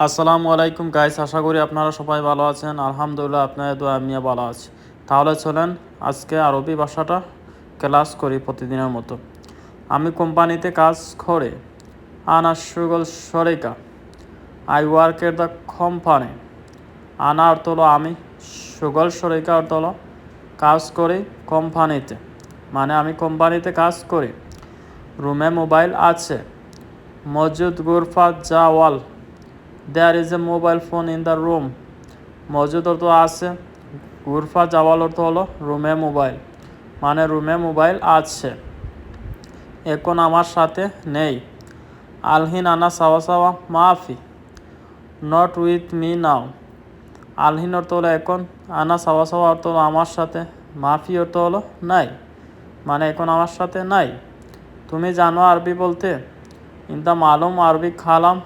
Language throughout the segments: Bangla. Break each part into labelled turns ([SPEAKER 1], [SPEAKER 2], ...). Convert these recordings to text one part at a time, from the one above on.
[SPEAKER 1] আসসালামু আলাইকুম গাইস, আশা করি আপনারা সবাই ভালো আছেন। আলহামদুলিল্লাহ, আপনাদের দোয়া আমিও ভালো আছি। তাহলে চলেন আজকে আরবি ভাষাটা ক্লাস করি প্রতিদিনের মতো। আমি কোম্পানিতে কাজ করে। আনা শুগল শরিকা, I work at the company. আনা অর্থ হলো আমি, সুগল শরিকা অর্থ হলো কাজ করি কোম্পানিতে, মানে আমি কোম্পানিতে কাজ করি। রুমে মোবাইল আছে। মজুদ গুরফা জাওয়াল, there is a mobile phone in the room. মজুদ অর্থ আছে, গুরফা জাওয়াল অর্থ হলো রুমে মোবাইল, মানে রুমে মোবাইল আছে। এখন আমার সাথে নেই। আলহিন আনা সাওয়া সাওয়া মাফি, নট উইথ মি নাও। আলহিন অর্থ হলো এখন, আনা সাওয়া সাওয়া অর্থ হলো আমার সাথে, মাফি অর্থ হলো নাই, মানে এখন আমার সাথে নাই। তুমি জানো আরবি বলতে? ইনতা মালুম আরবিক খালাম,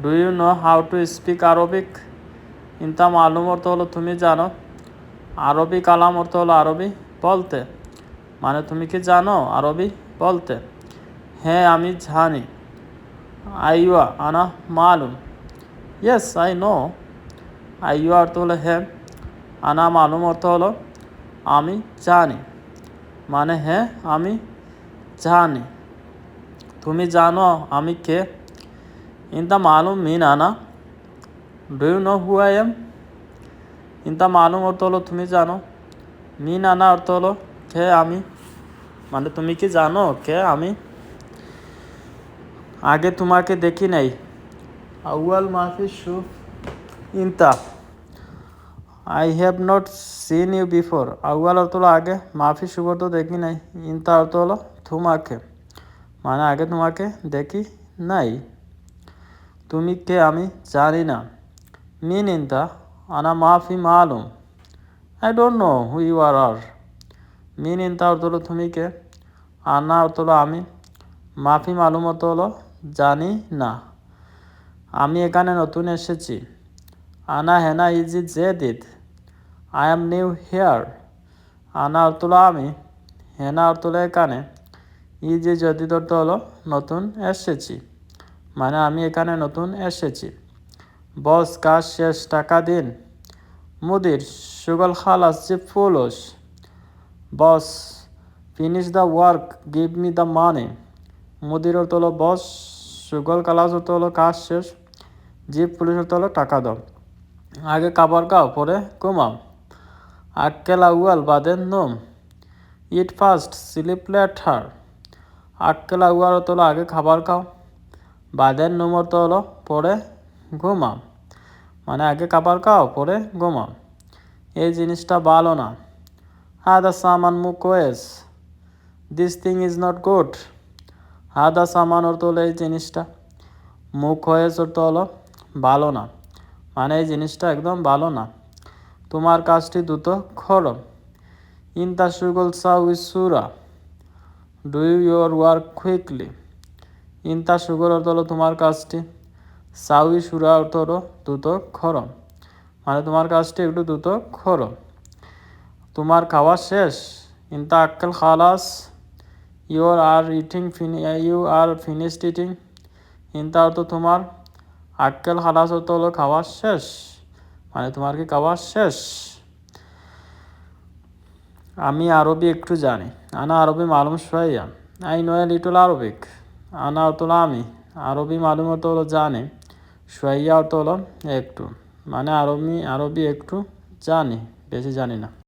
[SPEAKER 1] do you know how to speak Arabic? ইনতা মালুম অর্থ হলো তুমি জানো, আরবি কালাম অর্থ হলো আরবি বলতে, মানে তুমি কি জানো আরবি বলতে? হ্যাঁ আমি জানি। আইয়া আনা মালুম, ইয়েস আই নো। আইয়া অর্থ হলো হ্যাঁ, আনা মালুম অর্থ হলো আমি জানি, মানে হ্যাঁ আমি জানি। তুমি জানো আমি কে? ইনতা মালুম মিন আনা, do you know who I am? ইনতা মালুম অর্থ হলো তুমি জানো, মিন আনা অর্থ হলো কে আমি, মানে তুমি কি জানো কে আমি? আগে তোমাকে দেখি নাই। আউয়াল মাফি শুফ ইনতা, I have not seen you before. আউয়াল অর্থ হলো আগে, মাফি শুভ অর্থ দেখি নাই, ইনতা অর্থ হলো তোমাকে, মানে আগে তোমাকে দেখি নাই। তুমি কে আমি জানি না। মিন ইনতা আনা মাফি মালুম, I don't know who you are. মিন ইনতা অর্থ হলো তুমি কে, আনা অর্থ হলো আমি, মাফি মালুম অর্থ হলো জানি না। আমি এখানে নতুন এসেছি। আনা হেনা ইজি জেদিদ, আই এম নিউ হেয়ার। আনা অর্থ হলো আমি, হেনা অর্থ হলো এখানে, ইজি জদিদ অর্থ হলো নতুন এসেছি, মানে আমি এখানে নতুন এসেছি। বস কাজ শেষ, টাকা দিন। মুদির সুগল খালাস জিপ ফুলস। Boss finish the work, give me the money. মুদির অর্থ হলো বস, সুগল কালাস অর্থ হলো কাজ শেষ, জিপ পুলিশ অর্থ হলো টাকা দাও। আগে খাবার খাও পরে ঘুমাও। আক্কেল আউয়াল বাদেন নোম, ইট ফার্স্ট স্লিপ লেটার। আক্কেল আউয়াল অর্থ হলো আগে খাবার খাও, বাদেন নোম অর্থ হলো পরে ঘুমাও, মানে আগে খাবার খাও পরে ঘুমাও। এই জিনিসটা ভালো না। হাদা সামান মুকোয়েস, this thing is not good. হাদা সামান অর্থ হলো এই জিনিসটা, মুকোয়েস অর্থ হলো ভালো না, মানে এই জিনিসটা একদম ভালো না। তোমার কাজটি দ্রুত করো। ইনতা সুগল সাউ ইসুরা, ডু ইউর ওয়ার্ক কুইকলি। ইনতা সুগল অর্থ হলো তোমার কাজটি, সাউই সুরা অর্থ হলো দ্রুত করো, মানে তোমার কাজটি একটু দ্রুত করো। তোমার খাওয়া শেষ। ইনতা আক্কেল খালাস, ইউ আর ফিনিশড ইটিং। ইনতা অর্থ তোমার, আক্কেল খালাস অর্থ হলো খাওয়া শেষ, মানে তোমার কি খাওয়া শেষ। আমি আরবি একটু জানি। আনা আরবি মালুম শোয়া, I know a little Arabic. আনা অর্থ হলো আমি, আরবি মালুম অর্থ হলো জানি, শোয়া অর্থ হলো একটু, মানে আরবি একটু জানি, বেশি জানি না।